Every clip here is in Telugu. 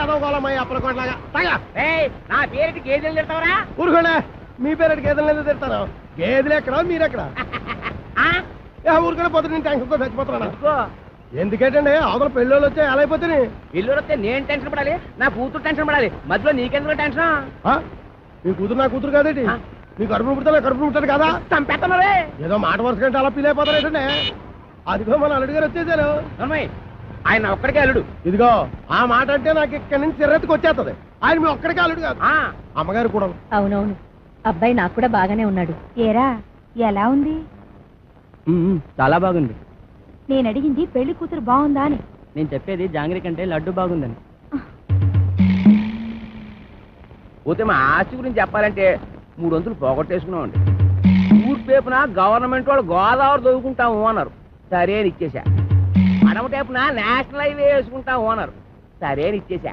ఎదవగోళమయ్య అప్పలకోట్లాగా తగా నా పేరుకి గేదెలు తిడతావరా? ఊరుకోండి, మీ పేరు గేదెలు ఎందుకు తిడతాను? గేదెలు ఎక్కడా మీరెక్కడా? ఊరుకోనే పోతే నేను టెన్షన్తో చచ్చిపోతున్నాను. ఎందుకేటండి అవతల పెళ్ళోళ్ళు వచ్చా ఎలా అయిపోతుంది? పెళ్ళోళ్ళు వస్తే నేను టెన్షన్ పడాలి, నా కూతురు టెన్షన్ పడాలి, మధ్యలో నీకెందుకు టెన్షన్? మీ కూతురు నా కూతురు కాదేంటి? మీ కడుపును పుడతా కడుపును పుట్టాడు కదా? చంపేస్తున్నారే ఏదో మాట వరుస కంటే అలా ఫీల్ అయిపోతారేటండి. అదిగో మన అల్లుడు గారు వచ్చేసారు. ఆయన ఒక్కడికే అల్లుడు. ఇదిగో ఆ మాట అంటే నాకు ఇక్కడి నుంచి చిరెత్తుకు వచ్చేస్తుంది. ఆయన మీ ఒక్కడికే అల్లుడు కాదు, అమ్మగారు కూడా. అవునవును, అబ్బాయి నాకు కూడా బాగానే ఉన్నాడు. ఏరా ఎలా ఉంది? చాలా బాగుంది. నేను అడిగింది పెళ్లి కూతురు బాగుందా అని. నేను చెప్పేది జాంగ్రీ కంటే లడ్డు బాగుందని. పోతే మా ఆస్తి గురించి చెప్పాలంటే 3 వంతులు పోగొట్టేసుకున్నామండి. ఊర్పేపున గవర్నమెంట్ వాళ్ళు గోదావరి దొరుకుంటాము అన్నారు, సరే అని ఇచ్చేసా. అడమటేపున నేషనల్ హైవే వేసుకుంటాము అన్నారు, సరే అని ఇచ్చేసా.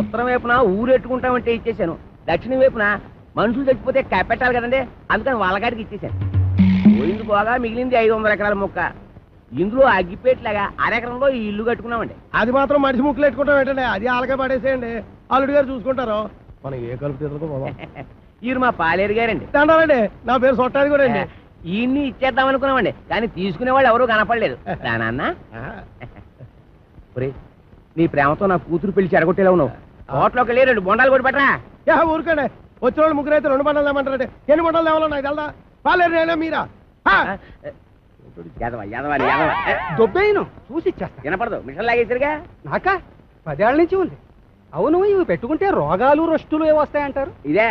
ఉత్తరం వైపున ఊరెట్టుకుంటామంటే ఇచ్చేసాను. దక్షిణం వైపున మనుషులు చచ్చిపోతే కప్పెట్టాలి కదండి, అందుకని వాళ్ళగాడికి ఇచ్చేసాను. పోయింది పోగా మిగిలింది 500 ఎకరాల మొక్క. ఇందులో అగ్గిపేట్లాగా అరెకరంలో ఈ ఇల్లు కట్టుకున్నామండి. అది మాత్రం మనిషి ముక్కులు పెట్టుకుంటాం ఏంటండి? అది అలాగే పడేసేయండి, అల్లుడు గారు చూసుకుంటారు. మనం ఏ కలుపు తీసుకో. ఈయన మా పాలేరు గారండి. దండాలండి, నా పేరు సొట్టాది కూడా అండి. ఈయన్ని ఇచ్చేద్దాం అనుకున్నామండి, కానీ తీసుకునేవాళ్ళు ఎవరూ కనపడలేదు. నాన్న నీ ప్రేమతో నా కూతురు పెళ్లి చెడగొట్టేలా ఉన్నావు. హోటల్లోకి వెళ్ళి 2 బొండాలు కొట్టి పట్టరా. ఊరుకోండి, వచ్చిన వాళ్ళు ముగ్గురు అయితే 2 బండాలు ఏమంటారంటే ఎన్ని బండాలు ఏమన్నా నాకు తెలదా? పాలేరు నేనా మీరా? దొబ్బేను చూసి ఇచ్చేస్తా. వినపడదు, మిషన్ లాగేసరిగా. నాకా 10 ఏళ్ల నుంచి ఉంది. అవును, ఇవి పెట్టుకుంటే రోగాలు రొస్టులు ఏ వస్తాయంటారు? ఇదే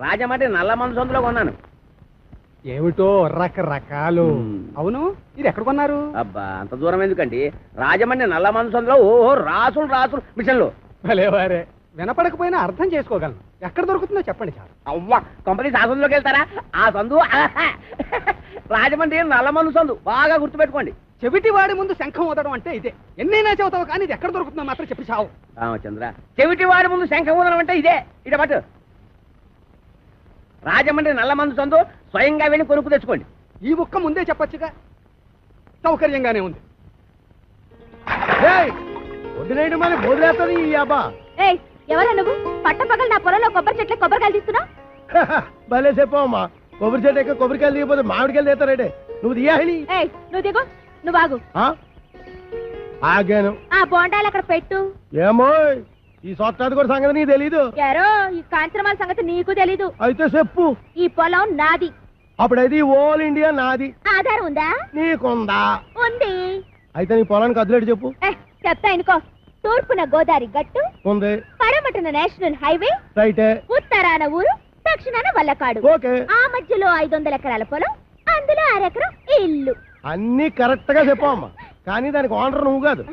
రాజమండ్రి నల్ల మందు సందులో కొన్నాను. ఏమిటో రకరకాలు. అవును, ఇది ఎక్కడ కొన్నారు? అబ్బా అంత దూరం ఎందుకండి, రాజమండ్రి నల్ల మందు సందులో. ఓహో, రాసులు రాసులు మిషన్లు. భలేవారే, వినపడకపోయినా అర్థం చేసుకోగలను. ఎక్కడ దొరుకుతుందో చెప్పండి చాలు. అవ్వా, కంపెనీ సందులోకి వెళ్తారా? ఆ సందు రాజమండ్రి నల్ల మందు సందు, బాగా గుర్తుపెట్టుకోండి. చెవిటి వాడి ముందు శంఖం ఊదడం అంటే ఇదే. ఎన్నైనా చెబుతావు కానీ ఇది ఎక్కడ దొరుకుతుందో మాత్రం చెప్పి చావు. రామచంద్ర, చెవిటి వాడి ముందు శంఖం ఊదడం అంటే ఇదే. ఇట పట్టు, రాజమండ్రి నల్ల మందు సందు, స్వయంగా వెళ్ళి కొనుక్కు తెచ్చుకోండి. ఈ ముక్క ముందే చెప్పొచ్చుగా, సౌకర్యంగానే ఉంది. వడ్డీనేయడం మరి బోధలేస్తుంది ఈ అబ్బా. ఎవరా నువ్వు? పట్టపగలు నా పొలంలో కొబ్బరి చెట్ల కొబ్బరికాయలు తీస్తున్నావు? భలే చెప్పమ్మా, కొబ్బరి చెట్టు ఎక్క కొబ్బరికాయలు దిగిపోతే మామిడికాయలు తీస్తారంటే నువ్వు దియాలి. నువ్వు దిగు, నువ్వు ఆగు. ఆగాను. ఆ బోండాలు అక్కడ పెట్టు. ఏమో ఈ సొట్టాది కూడా సంగతి నీకు తెలీదు. యారో ఈ కాంచనమాల సంగతి నీకు తెలీదు. అయితే చెప్పు. ఈ పొలం నాది. అప్పుడైతే ఓల్ ఇండియా నాది. ఆధారం ఉందా? నీకుందా? ఉంది. అయితే నీ పొలానికి అదిలేడు చెప్పు. చెప్తా అనుకో. తూర్పున గోదావరి గట్టు ఉంది, పడమటన నేషనల్ హైవే రైటే, ఉత్తరాన ఊరు, దక్షిణాన వల్లకాడు. ఆ మధ్యలో 500 ఎకరాల పొలం, అందులో 1 ఎకరం ఇల్లు. అన్ని కరెక్ట్ గా చెప్పమ్మా, కానీ దానికి ఓనర్ నువ్వు కాదు,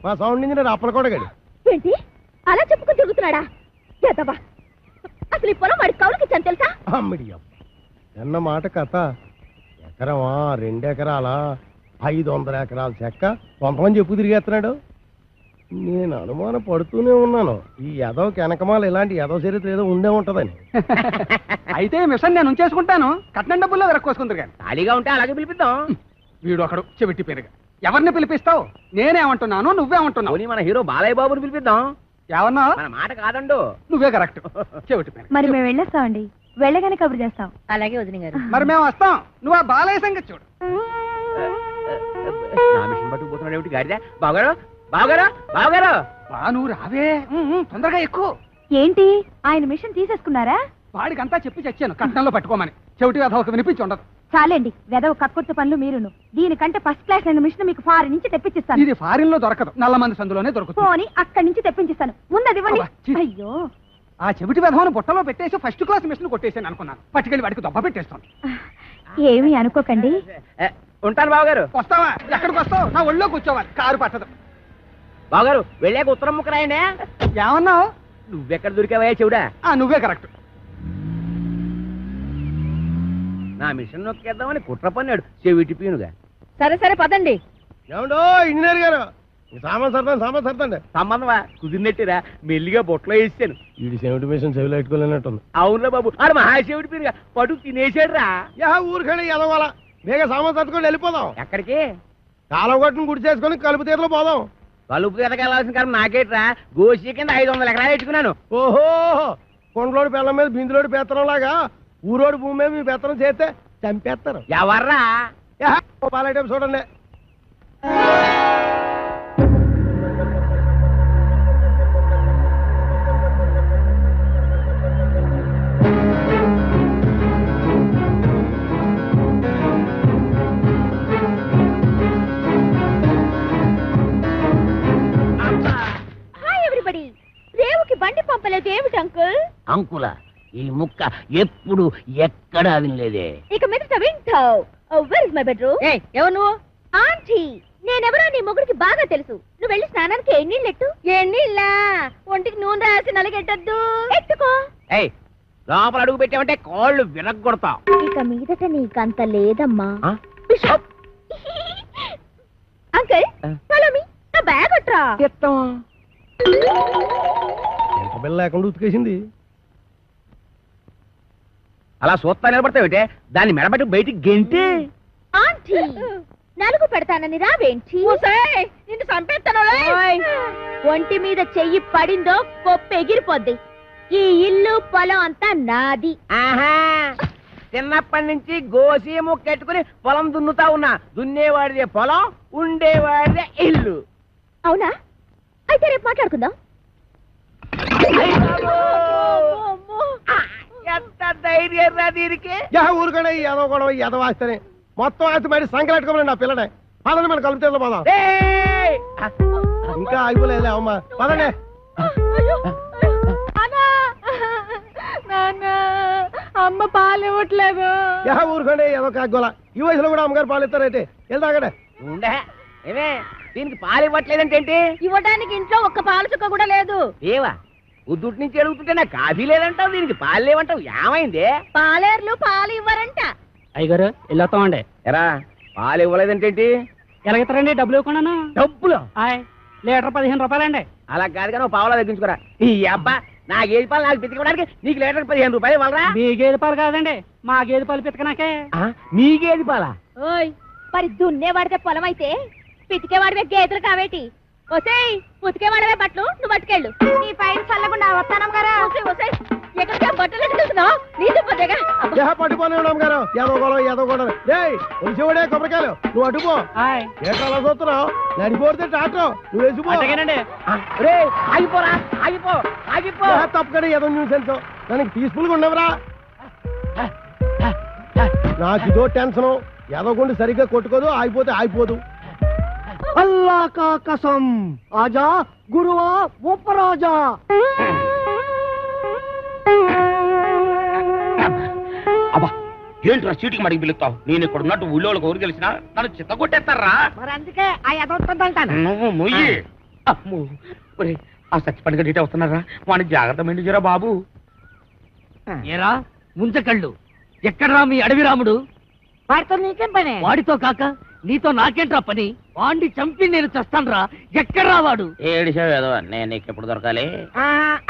మా సౌండ్ ఇంజనీర్ అప్పలకోటగాడు. ఏంటి అలా చెప్పుకుని తిరుగుతున్నాడా? అసలు ఈ పొలం వాడి కౌలుకి ఇచ్చాను తెలుసా? అమ్మిడియం ఎన్న మాట కథ. ఎకరమా 2 ఎకరాలా 500 ఎకరాల చెక్క కొంతమంది చెప్పు తిరిగేస్తున్నాడు. నేను అనుమానం పడుతూనే ఉన్నాను, ఈ ఎదవకి వెనకమాల ఇలాంటి ఎదవ చరిత్ర ఏదో ఉండే ఉంటదని. అయితే మిషన్ నేను ఉంచేసుకుంటాను, కట్నం డబ్బుల్లో వెరక్కోసుకుందరు కానీ. ఖాళీగా ఉంటే అలాగే పిలిపిద్దాం. వీడు ఒకడు చెవిటి పెరుగు. ఎవరిని పిలిపిస్తావు? నేనేమంటున్నాను, నువ్వేమంటున్నావు? మన హీరో బాలయ్య బాబుని పిలిపిద్దాం. ఏమన్నా? మన మాట కాదండు. నువ్వే కరెక్ట్. చెవిటి పెరుగు. మరి మేము వెళ్ళేస్తామండి, వెళ్ళగానే కబురు చేస్తాం. అలాగే వదిన గారు. మరి మేము వస్తాం, నువ్వు ఆ బాలయ్య సంగతి చూడు. నా మిషన్ పట్టుకుపోతున్నాడు ఏమిటి గాడిదా? బావగారు, బావగారు, బావగారు. నువ్వు రావే, తొందరగా ఎక్కువ. ఏంటి ఆయన మిషన్ తీసేసుకున్నారా? వాడికంతా చెప్పి చచ్చాను కట్నంలో పట్టుకోమని. చెవిటి వెధవకు వినిపించి ఉండదు. చాలండి, వెదవ కక్కుర్తి పనులు మీరును. దీనికంటే ఫస్ట్ క్లాస్ అయిన మిషన్ మీకు ఫారిన్ నుంచి తెప్పించిస్తాను. ఇది ఫారిన్ లో దొరకదు, నల్లమంది సందులోనే దొరుకుతుంది. పోనీ అక్కడి నుంచి తెప్పించిస్తాను, ముందది ఇవ్వండి. అయ్యో, ఆ చెవిటి వెధవను బుట్టలో పెట్టేసి ఫస్ట్ క్లాస్ మిషన్ కొట్టేసాను అనుకున్నాను. పట్టుకెళ్ళి వాడికి దొబ్బ పెట్టేస్తాను. ఏమీ అనుకోకండి. ఉంటాను బావగారు. వస్తావా? ఎక్కడికి వస్తావు? నా ఒళ్ళో కూర్చోవాలి, కారు పట్టదు. బావగారు వెళ్ళాక ఉత్తరం ముక్క రాయండి. ఏమన్నావు? నువ్వెక్కడ దొరికావా చెవుడా? నువ్వే కరెక్ట్. నా మిషన్ నొక్కేద్దామని కుట్ర పన్నాడు చెవిటి పీనుగా. సరే సరే పదండి. ఏమండో ఇంజనీర్ గారు, సామాన్ సర్దండి. సంబంధమా కుదిరినట్టురా, మెల్లిగా బొట్లో వేసాను. వీడి చెవిటి మిషన్ చెవిలో పెట్టుకోలేనట్టుంది. అవునురా బాబు, ఆడు మహా చెవిటి పీనుగా పడు తినేసాడు రా. ఊరికండి ఎదవాల, వేగ సామాన్ సర్దుకొని వెళ్ళిపోదాం. ఎక్కడికి? కాలం కొట్టుని గుడి చేసుకొని కలుపు తీరలో పోదాం. కలుపు ఎదకెళ్ళాల్సిన కారణం నాకేట్రా, గోసి కింద 500 ఎకరాలు పెట్టుకున్నాను. ఓహో, కొండలోడి పిల్లల మీద బిందులోడి పెత్తనం లాగా ఊరోడి భూమి మీద మీ పెత్తనం చేస్తే చంపేస్తారు. ఎవర్రా? పాలైటం చూడండి. రేవుకి బండి పంపలేదు ఏమిటి అంకుల్? అంకుల ఈ ముక్క ఎప్పుడు ఎక్కడా వినలేదే. ఇక మీదట వింటావు. Where is my bedroom? ఎవరు నువ్వు? ఆంటీ. నేనెవరో నీ మొగుడికి బాగా తెలుసు. నువ్వు వెళ్ళి స్నానానికి ఎన్నీళ్ళెట్టు. ఎన్నీళ్ళా? ఒంటికి నూనె రాసి నలగెట్టద్దు. ఎట్టుకో. లోపల అడుగు పెట్టామంటే కాళ్ళు విరగొడతా. ఇక మీదట నీకంత లేదమ్మా. Uncle follow me. నా బ్యాగ్ అట్రా. బిల్ల లేకుండా ఉతికేసింది. అలా సూత్తా నిలబడతావేటే, దాన్ని మెడబెట్టి బయటికి గెంటి. ఆంటీ నలుగు పెడతానని రావేంటి? నిన్ను చంపేస్తాను. ఒంటి మీద చెయ్యి పడిందో పొప్పు ఎగిరిపోద్ది. ఈ ఇల్లు పొలం అంతా నాది. ఆహా, చిన్నప్పటి నుంచి గోసి ముక్కెట్టుకుని పొలం దున్నుతా ఉన్నా. దున్నేవాడిదే పొలం, ఉండేవాడిదే ఇల్లు. అవునా? అయితే రేపు మాట్లాడుకుందాం. ఎంత ధైర్యం రా దీనికి. ఊరుకనే ఎదవ గొడవ ఎదవాస్తేనే మొత్తం ఆస్తి బయట సంకలెట్టుకోమని నా పిల్లనే. పదండి మన కలుపుతే పోదాం. ఇంకా అయిపోలేదులే అమ్మా, పదండి. అమ్మ పాలు ఇవ్వట్లేదు. ఊరుకోండి ఏదో కాగోల. ఈ వయసులో కూడా అమ్మగారు పాలు ఇస్తారైతే వెళ్తాగడే. ఉండే ఏమే, దీనికి పాలు ఇవ్వట్లేదంటే ఏంటి? ఇవ్వడానికి ఇంట్లో ఒక్క పాలు చుక్క కూడా లేదు. ఏవా ఉద్దుటి నుంచి అడుగుతుంటే నాకు కాఫీ లేదంటావు, దీనికి పాలు లేవంటావు. ఏమైంది? పాలేర్లు పాలు ఇవ్వరంట. అయ్యగారు వెళ్ళొస్తామండి. ఎరా పాలు ఇవ్వలేదంటే ఏంటి? ఎలాగెత్తారండి? డబ్బులు ఇవ్వకుండా. డబ్బులు? లీటర్ 15 రూపాయలండి. అలా కాదు కానీ పావులా తగ్గించుకోరా. ఈ అబ్బా నా గేదె పాలు నాకు పితికడానికి నీకు లీటర్ 15 రూపాయలు ఇవ్వాలరా? మీ గేదె పాలు కాదండి, మా గేదె పాలు పితకనాకే. మీ గేదె పాలా? ఓయ్ మరి దున్నేవాడితే పొలం అయితే పితికేవాడివే గేదెలు కావేటి? ఒసేయ్ ఉతికేవాడవే బట్టలు నువ్వు పట్టుకెళ్ళు. నీ పైన చల్లకుండా వస్తానం గారా. ఎక్కడికే బట్టలు ఎట్టుకుంటున్నావు? నీది పొద్దుగా పట్టుకొని గారు ఏదో గొడవ ఏదో గొడవ. ఒలిసేవాడే కొబ్బరికాయలు, నువ్వు అటుపో. ఏట్లా చూస్తున్నావు? నడిపోతే టాటో నువ్వు వేసిపో. ఆగిపోరా, ఆగిపో, ఆగిపో. తప్పకుండా ఏదో న్యూసెన్స్. దానికి పీస్ఫుల్ గా ఉండవరా. నాకు ఇదో టెన్షన్. ఏదో గుండి సరిగ్గా కొట్టుకోదు, ఆగిపోతే ఆగిపోదు. అల్లా కా కసం ఆజా గురువా ఉపరాజా. అబ్బా ఏంట్రా చీటికి మడికి పిలుస్తావు? నేను ఇక్కడ ఉన్నట్టు ఊళ్ళోకి ఊరు తెలిసినా నన్ను చిత్త కొట్టేస్తారా? మరి అందుకే ఆ ఎదవుతుందంటాను. నువ్వు మొయ్యి. అమ్మో ఆ సచ్చిపండుగ డీటే వస్తున్నారా? వాడిని జాగ్రత్త మెండుజరా బాబు. ఏరా ముంచకళ్ళు, ఎక్కడ్రా మీ అడవి రాముడు? వాడితో నీకేం పని? వాడితో కాక నీతో నాకేంట్రా పని? వాడిని చంపి నేను చస్తాన్రా. ఎక్కడ్రా వాడు? ఏడిసావు ఏదో, నేను నీకు ఎప్పుడు దొరకాలి?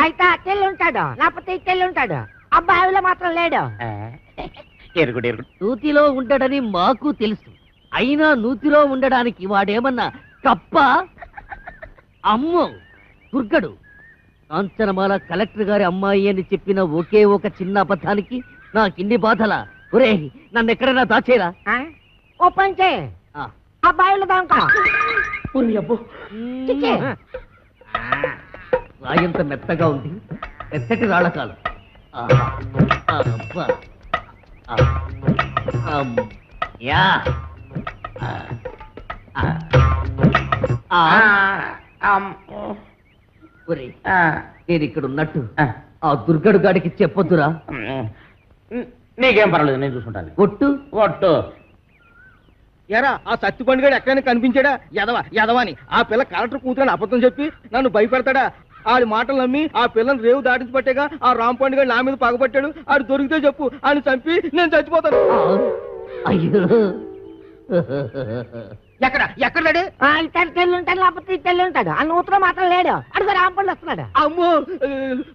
అయితే అట్టెళ్ళి ఉంటాడు, లేకపోతే ఇట్టెళ్ళి ఉంటాడు. అబ్బాయిలో మాత్రం లేడు. ఎరుగుడు ఎరుగుడు. నూతిలో ఉండడని మాకు తెలుసు, అయినా నూతిలో ఉండడానికి వాడేమన్నా కప్ప? అమ్మో దుర్గడు. కాంచనమాల కలెక్టర్ గారి అమ్మాయి అని చెప్పిన ఒకే ఒక చిన్న అబద్ధానికి నాకిన్ని బాధలా? ఒరే నన్ను ఎక్కడైనా దాచేరా. ఓ పని చేయి, అబ్బాయిలో దాంకా. రాయంత మెత్తగా ఉంది, మెత్తటి రాళ్ళకాలు. నేను ఇక్కడ ఉన్నట్టు ఆ దుర్గడు గాడికి చెప్పొద్దురా. నీకేం పర్వాలేదు, నేను చూసుకుంటాను. ఒట్టు ఒట్టు. ఎరా ఆ సత్తి పండుగ ఎక్కడైనా కనిపించాడా? ఎదవాని ఆ పిల్ల కలెక్టర్ కూతురని అబద్ధం చెప్పి నన్ను భయపెడతాడా? ఆడి మాటలు నమ్మి ఆ పిల్లని రేవు దాటించి పట్టేగా ఆ రామ్ పండుగ నా మీద పగబట్టాడు. ఆడు దొరికితే చెప్పు, ఆయన చంపి నేను చచ్చిపోతాను. అయ్యో ఎక్కడ ఎక్కడాడు? ఇట్టెళ్ళి ఉంటాడు, లేకపోతే ఇట్టెళ్ళి ఉంటాడు. ఆ నూతులో మాత్రం లేడు. అడుగు రాంపళ్ళు వస్తున్నాడు. అమ్మో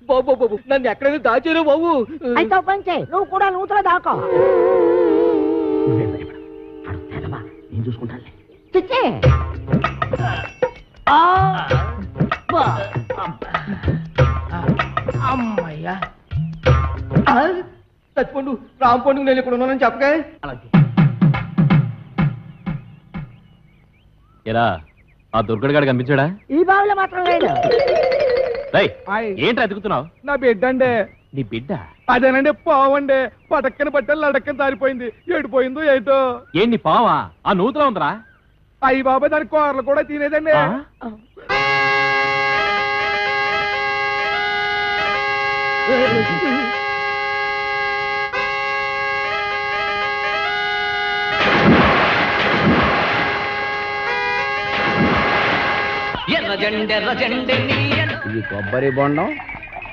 బాబు బాబు నన్ను ఎక్కడైనా దాచారు బాబు. అయితే ఓ పని చేయి, నువ్వు కూడా నూతులో దాకో. నేను చూసుకుంటాను. చిచ్చే అమ్మయ్యా చచ్చిపోండు రాంపండు నేను ఇక్కడ ఉన్నానని చెప్పగా ఎరా ఆ దుర్గడు గాడు కనిపించాడా? ఈ బావిలో మాత్రం లేదు. ఏంట్రా ఎదుగుతున్నావు? నా బిడ్డ అండి. నీ బిడ్డ? అదేనండి పావండి. పటక్కన పట్టాలి లడక్కన దారిపోయింది. ఏడిపోయిందో ఏటో. ఏంటి పావా? ఆ నూతులో ఉందిరా. అయ్యి బాబాయ్ దాని కూరలు కూడా తినేదండి. ఇది కొబ్బరి బొండం,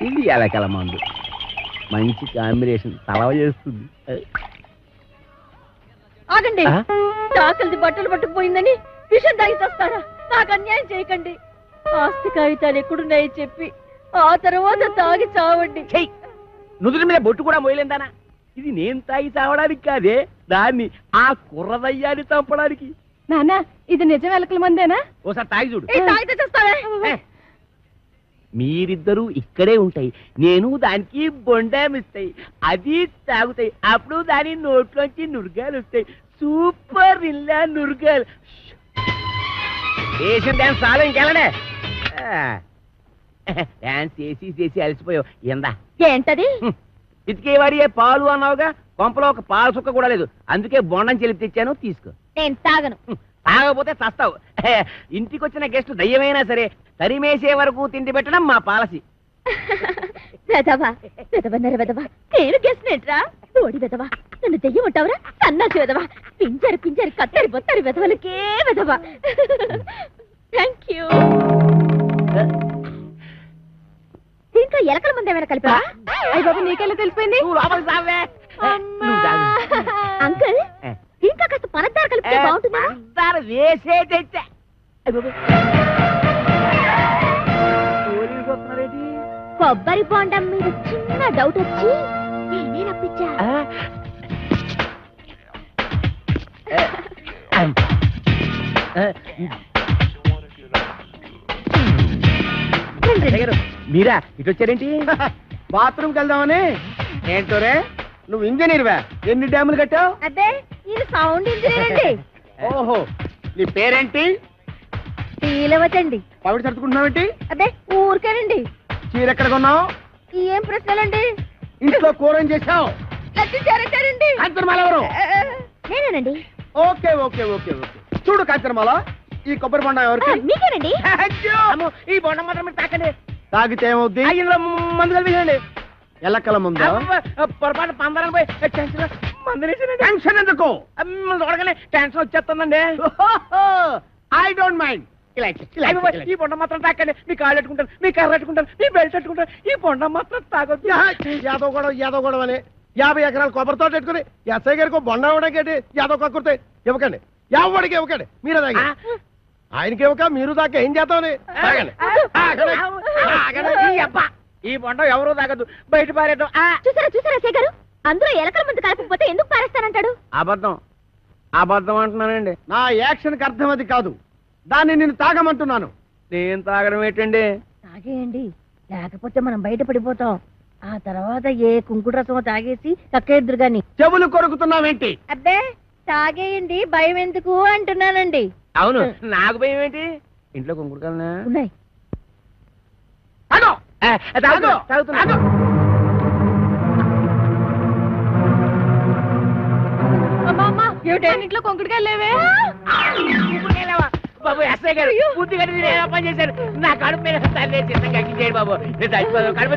ఇది ఎలకల మందు. మంచి కాంబినేషన్, తలవ చేస్తుంది. ఆగండి. చాకలిది బట్టలు పట్టుకుపోయిందని విషం తాగి చేస్తారా? నాకు అన్యాయం చేయకండి. ఆస్తి కాగితాలు ఎక్కడున్నాయో చెప్పి ఆ తర్వాత తాగి చావండి. నుదుటి మీద బొట్టు కూడా మోయలేందానా? ఇది నేను తాగి చావడానికి కాదే, దాన్ని ఆ కుర్రదయ్యాన్ని చంపడానికి. నాన్న, ఇది నిజం ఎలకల మందేనా? ఓసారి తాగి చూడు. తాగితే చేస్తావే. మీరిద్దరూ ఇక్కడే ఉంటాయి, నేను దానికి బొండామిస్తాయి, అది తాగుతాయి. అప్పుడు దాని నోట్లోంచి నురగాలు వస్తాయి. సూపర్ ఇల్లా నురగాలు. వేసిన డ్యాన్స్ చాలా ఇంకెళ్ళనే. డ్యాన్స్ చేసి అలసిపోయావు. ఎందా ఏంటది? ఇతికేవాడి పాలు అన్నావుగా, కొంపలో ఒక పాలు సుక్క కూడా లేదు. అందుకే బొండం చెలిపి తెచ్చాను, తీసుకో. నేను తాగను. తాగకపోతే చస్తావు. ఇంటికి వచ్చిన గెస్ట్ దయ్యమైనా సరే తరిమేసే వరకు తిండి పెట్టడం మా పాలసీ. వెదవా వెదవన్నర వెదవా, నేను గెస్ట్ నేట్రా? ఓడి వెదవా, నన్ను దెయ్యం ఉంటావురా? సన్నాసి వెదవా, పింజరి కత్తరి బొత్తరి వెదవలకే వెదవా. Thank you. దీంట్లో ఎలకల మంది ఏమైనా కలిపా? అయ్య బాబు, నీకెలా తెలిసిపోయింది? అంకుల్, దీంట్లో కాస్త పనద్దారు కలిపితే బాగుంటుందా? వేసే తెచ్చా. కొబ్బరి బొండం మీద చిన్న డౌట్ వచ్చి నేనే రప్పించా. మీరా ఇటు వచ్చారేంటి? బాత్రూమ్కి వెళ్దామని. ఏంటోరే, నువ్వు ఇంజనీర్వా? ఎన్ని డ్యాములు కట్టావు? అదే, ఇది సౌండ్ ఇంజనీర్ అండి. ఓహో, నీ పేరేంటి? శ్రీలవతండి. పవిడి సర్దుకుంటున్నావేంటి? అదే, ఊరికేనండి. చీర ఎక్కడ కొన్నావు? ఏం ప్రశ్నలండి? ఇంట్లో కూర ఏం చేశావు? లచ్చారండి. కాంచనమాల ఎవరు? నేనేనండి. Okay okay okay okay. చూడు కాంచనమాల, ఈ కొబ్బరి బొండం ఎవరికి? మీకేనండి. ఈ బొండం మాత్రం మీరు తాకండి. తాగితే ఏమవుద్ది? ఇందులో మందు కలిపేయండి. ఎల్లకల ముందు పొరపాటు పందరాలు పోయి టెన్షన్ ఎందుకు? చూడగానే టెన్షన్ వచ్చేస్తుందండి. I don't mind. ఈ బొండం మాత్రం తాకండి. మీ కాళ్ళు పెట్టుకుంటారు, మీ కర్ర పెట్టుకుంటారు, మీ బెల్ట్ పెట్టుకుంటారు. ఈ బొండం మాత్రం తాగొద్దు. యాదవ్ గొడవ అని 50 ఎకరాలు కొబ్బరితో పెట్టుకుని ఎస్ఐ గారికి బొండ ఇవ్వడానికి యాదవ్ కక్కుర్తే ఇవ్వకండి. ఎవరికి ఇవ్వకండి, మీరే తాగి. ఆయనకి ఇవ్వక మీరు దాకా ఏం చేద్దామని. ఈ బొండం ఎవరు తాగద్దు, బయట పారేద్దాం. చూసారా అసే గారు, అందులో ఎలకల మంది కలపకపోతే ఎందుకు పారేస్తానంటాడు? అబద్ధం అబద్ధం అంటున్నానండి. నా యాక్షన్కి అర్థం అది కాదు, దాన్ని నేను తాగమంటున్నాను. నేను తాగడం ఏంటండి? తాగేయండి, లేకపోతే మనం బయట పడిపోతాం. ఆ తర్వాత ఏ కుంకుడు రసమో తాగేసి కక్కేద్దరు గాని. చెవులు కొరుకుతున్నావేంటి? అబ్బే, తాగేయండి, భయం ఎందుకు అంటున్నానండి. అవును, నాకు భయం ఏంటి? ఇంట్లో కుంకుడుకాయలున్నా ఉన్నాయి. ఇంట్లో కుంకుడుకాయలు లేవే. బాబు ఎస్ఐ గారు బుద్ధి కట్టి పని చేశారు. నా కడుపు మీద తల్లి చేయండి బాబు. నేను చచ్చిపోతాను. కడుపు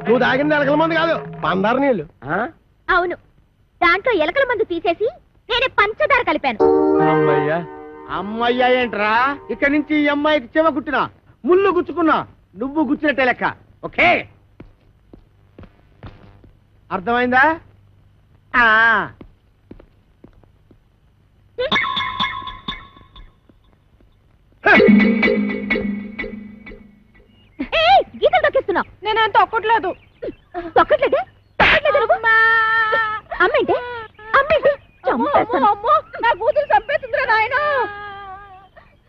నువ్వు తాగిన ఎలకల మంది కాదు, పందారు నీళ్ళు. అవును, దాంట్లో ఎలకల మందు తీసేసి నేనే పంచదార కలిపాను. అమ్మయ్యా ఏంట్రా? ఇక్కడి నుంచి ఈ అమ్మాయికి చెవ కుట్టినా, ముళ్ళు గుచ్చుకున్నా, నువ్వు గుచ్చినట్టే లెక్క. ఓకే, అర్థమైందా? గీతలు తొక్కిస్తున్నావు. నేనేం తొక్కట్లేదు. తొక్కట్లేదే? అమ్మేంటి చంపేస్తాను. నాయనా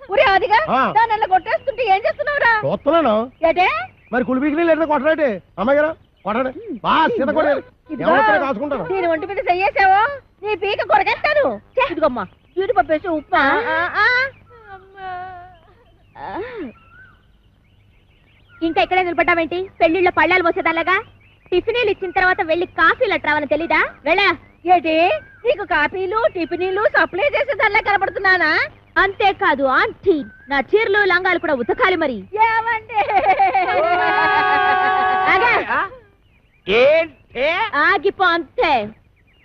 ఒరే అదిగా ఆ. దాన్ని కొట్టేస్తుంటే ఏం చేస్తున్నావురా చూస్తున్నాను ఏటే మరి కులిపికి లేదా కొట్టరాటి అమ్మాయి గారు కొట్టండి బాగా సీత కొట్టారు ఇదిగో, ఎవరితో కాసుకుంటాను దీని ఒంటి మీద చెయ్యేసావో నీ పీక కొరకేస్తాను ఇదిగమ్మా జీడిపప్పు వేసి ఉప్మా ఇంకా ఇక్కడే నిలబడ్డావేంటి పెళ్లిళ్ళ పళ్ళాలు మోసేదాలాగా టిఫినీలు ఇచ్చిన తర్వాత వెళ్ళి కాఫీలు అట్రావని తెలీదా వెళ్ళా ఏంటి నీకు కాఫీలు టిఫినీలు సప్లై చేసేదానిలా కనబడుతున్నానా అంతేకాదు ఆంటీ నా చీరలు లంగాలు కూడా ఉతకాలి మరి ఏంటే ఆగిపో అంతే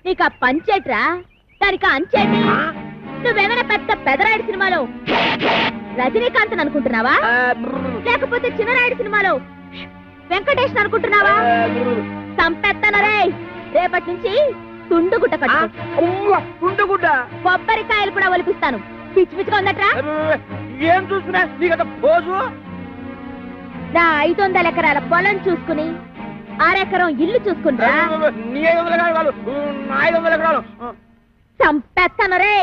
నీకు ఆ పంచేట్రా దానికి అంచేటి నువ్వేమైనా పెద్ద పెదరాయుడు సినిమాలో రజనీకాంత్ అనుకుంటున్నావా లేకపోతే చిన్నరాయుడు సినిమాలో వెంకటేష్ అనుకుంటున్నావా సంపెత్తనరే రేపటి నుంచి తుండుగుట్ట కట్టు తుండుగుడ్డ కొబ్బరికాయలు కూడా ఒలిపిస్తాను పిచ్చి పిచ్చిగా ఉందట్రా ఏం చూస్తున్నా నీకంత పోజు నా 500 ఎకరాల పొలం చూసుకుని 6 ఎకరం ఇల్లు చూసుకుంటా నీ 500 ఎకరాలు నా 500 ఎకరాలు సంపెత్తనరే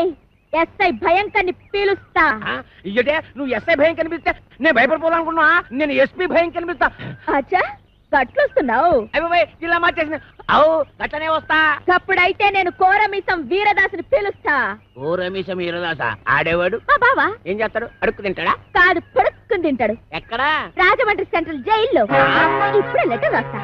ఎస్ఐ భయంకర్ని పీలుస్తా ఇయ్యటే నువ్వు ఎస్ఐ భయం కనిపిస్తే నేను భయపడిపోదానుకున్నా నేను ఎస్పీ భయం కనిపిస్తా అచ్చా గట్లొస్తున్నావు అయ్యి ఇలా మార్చేసిన అవు గట్టనే వస్తా అప్పుడైతే నేను కోరమీసం వీరదాసుని పిలుస్తా ఓ రమేశం ఈరదాస ఆడేవాడు మా బావా ఏం చేస్తాడు అడుక్కు తింటాడా కాదు పడుక్కుని తింటాడు ఎక్కడా రాజమండ్రి సెంట్రల్ జైల్లో ఇప్పుడే లెటర్ రాస్తా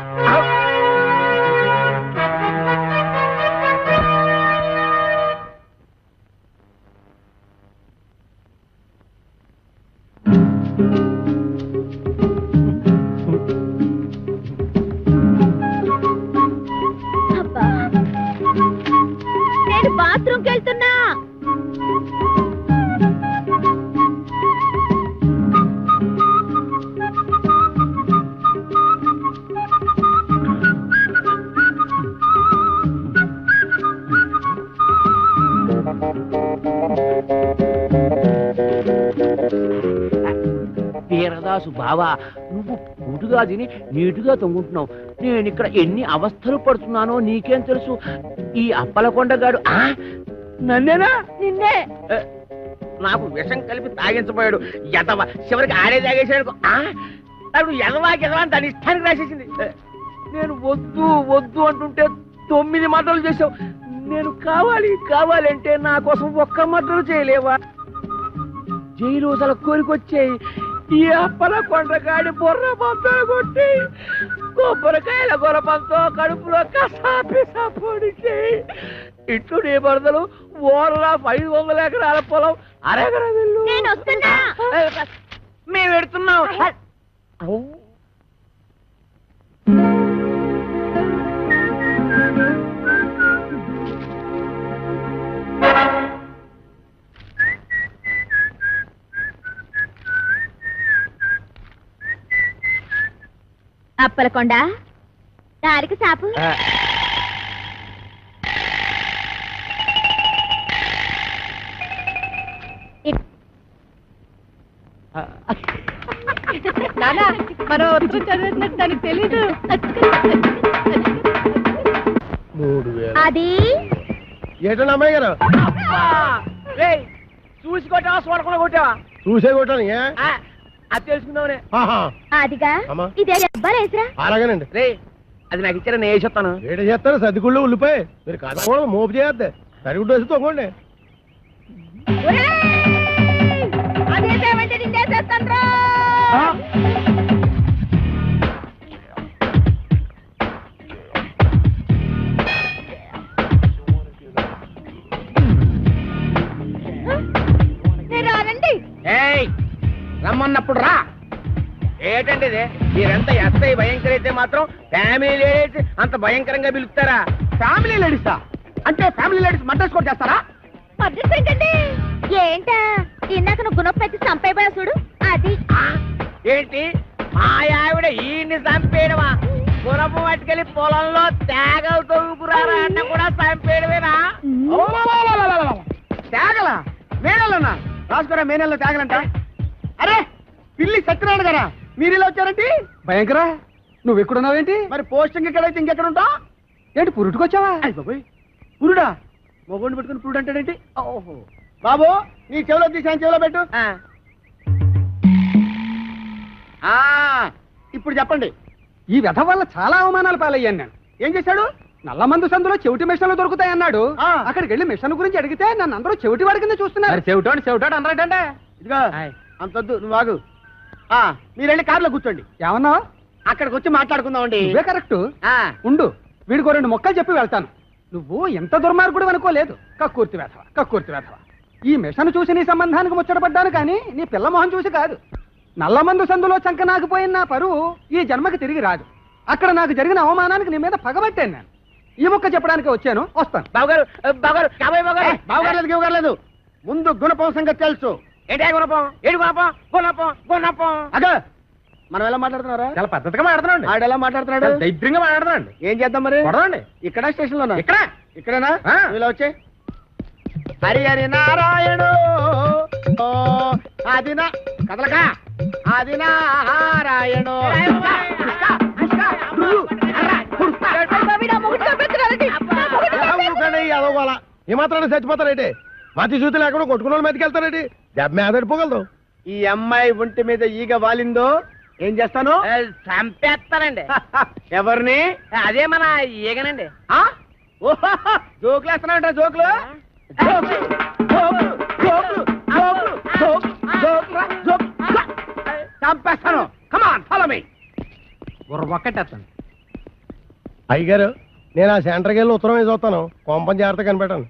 అబ్బా, నేను బాత్రూమ్కి వెళ్తున్నా వీరదాసు బావా నువ్వు గుడుగా తిని నీటుగా తొంగుంటున్నావు నేను ఇక్కడ ఎన్ని అవస్థలు పడుతున్నానో నీకేం తెలుసు ఈ అప్పలకొండగాడు నన్నేనా నిన్నే నాకు విషం కలిపి తాగించబోయాడు ఎదవ చివరికి ఆడే తాగేసాడు నాకు ఎదవా ఎదవా అని దాని ఇష్టానికి రాసేసింది నేను వద్దు వద్దు అంటుంటే 9 మర్డర్లు చేసావు నేను కావాలి కావాలంటే నా కోసం ఒక్క మర్డర్ చేయలేవా జైలు అసలు కోరికొచ్చాయి ఈ అప్పల కొండగాడి బొర్ర పంపలు కొట్టి కొబ్బరికాయల గొరపంతో కడుపులో కసాపిసా పొడిచి ఇట్లు నీ బరదలు ఓరలా 500 ఎకరాల పొలం అరెకరం వెళ్ళు నేను వస్తున్నా మేము పెడుతున్నాం అప్పలకొండ దారికి సాపు నానా మనం వరకు చదివినట్టు దానికి తెలీదు 3000 అది ఏటండి అమ్మాయి గారు చూసి కొట్టావా చూడకుండా కొట్టావా చూసే కొట్టాను అది తెలుసుకుందామనే అదిగా అమ్మా. ఇదే అబ్బారేసరా అలాగేనండి రే అది నాకు ఇచ్చారా నేను వేసేస్తాను ఏట చేస్తారు సర్దిగుళ్ళు ఉల్లిపాయ మీరు కాదు మోపు చేయద్దు సరిగుడ్డు వేసి తొంగండి అదేసేమంటే నిన్నేసేస్తాను రానండి రమ్మన్నప్పుడు రా ఏటండి ఇది మీరంతా ఎస్ఐ భయంకర అయితే మాత్రం ఫ్యామిలీ లేడీస్ అంత భయంకరంగా పిలుస్తారా ఫ్యామిలీ లేడీసా అంటే ఫ్యామిలీ లేడీస్ మడ్రస్ కూడా చేస్తారా మధ్యస్థ ఏంటండి ఏంటా ఇందాక నువ్వు గుణపెట్టి చంపైపోయా చూడు అది ఏంటి మా ఆవిడ ఈయన్ని చంపేయడమా గుణపు పట్టుకెళ్ళి పొలంలో తేగలు తొంగుకురారా అన్న కూడా చంపేయడమేనా తేగల మేనల్లన్నా రాసుకోరా మేనల్లో తేగలంట అరే పిల్లి సత్యనారాయణ గారా మీరు ఇలా వచ్చారంటే భయంకరా నువ్వు ఎక్కడున్నావేంటి మరి పోస్టింగ్ ఎక్కడైతే ఇంకెక్కడ ఉంటావు ఏంటి పురుటుకొచ్చావా పురుడా మొగోడిని పెట్టుకుని పురుడు అంటాడేంటి ఓహో బాబు నీ చెవిలో తీసాను, చెవిలో పెట్టు. ఇప్పుడు చెప్పండి. ఈ వ్యధ వల్ల చాలా అవమానాలు పాలయ్యాను నేను. ఏం చేశాడు? నల్లమందు సందులో చెవిటి మిషన్లు దొరుకుతాయన్నాడు. అక్కడికి వెళ్ళి మిషన్ గురించి అడిగితే నన్ను అందరూ చెవిటి వాడి కింద చూస్తున్నారు. చెవిటోడు అన్నారంటే ఇదిగో అంతొద్దు, నువ్వు ఆగు. మీరు వెళ్ళి కారులో కూర్చోండి. ఏమన్నా అక్కడికి వచ్చి మాట్లాడుకుందామండి. నువ్వే కరెక్ట్. ఉండు, వీడికో 2 మొక్కలు చెప్పి వెళ్తాను. నువ్వు ఎంత దుర్మార్గుడు అనుకోలేదు. కక్కుర్తి వేధవ. ఈ మిషన్ చూసి నీ సంబంధానికి ముచ్చటపడ్డాను కానీ నీ పిల్ల మొహం చూసి కాదు. నల్లమందు సందులో చంకనాకపోయిన నా పరువు ఈ జన్మకి తిరిగి రాదు. అక్కడ నాకు జరిగిన అవమానానికి నీ మీద పగబట్టాను నేను. ఈ మొక్క చెప్పడానికి వచ్చాను, వస్తాను. బావగారు లేదు. ముందు గుణపం సంగతి తెలుసు. ఏంటి గుణపం? ఏడు గుణపం. అగా మనం ఎలా మాట్లాడుతున్నారా? చాలా పద్ధతిగా మాట్లాడుతున్నాడు. ఆడు ఎలా మాట్లాడుతున్నాడు? దైద్యంగా మాట్లాడుతున్నాడు. ఏం చేద్దాం మరి? కొడదండి. ఇక్కడ స్టేషన్ లోనా? ఇక్కడేనా? ఆ. ఇలా వచ్చే హరి హరి నారాయణు ఆదిన కదలక ఆది నారాయణు. ఏమాత్రం చచ్చిపోతారేంటి? మతి చూతి లేకుండా కొట్టుకున్న వాళ్ళు మీదకి వెళ్తారేంటి? దెబ్బ మీద పడిపోగలదు. ఈ అమ్మాయి ఒంటి మీద ఈగ వాలిందో ఏం చేస్తాను? చంపేస్తానండి. ఎవరిని? అదే మన ఈగనండి. జోకులు వేస్తున్నాంట. జోకులు చంపేస్తాను. Come on follow me. ఒక్కటేస్తాను. అయ్యగారు, నేను ఆ సెంటర్కి వెళ్ళి ఉత్తరం వేసి వస్తాను. కొంపం జాగ్రత్త కనిపెట్టాను.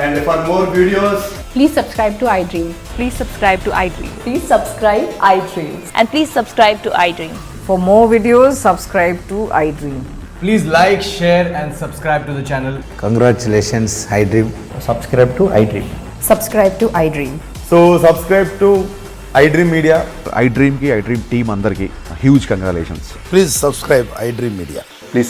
And for more videos, Please subscribe to iDream. Please subscribe to iDream. Please subscribe iDream. And please subscribe to iDream. For more videos, subscribe to iDream. please like, share and subscribe to the channel. Congratulations, iDream. Subscribe to iDream. Subscribe to iDream. So subscribe to iDream Media. iDream team andarki huge congratulations. Please subscribe iDream Media. Please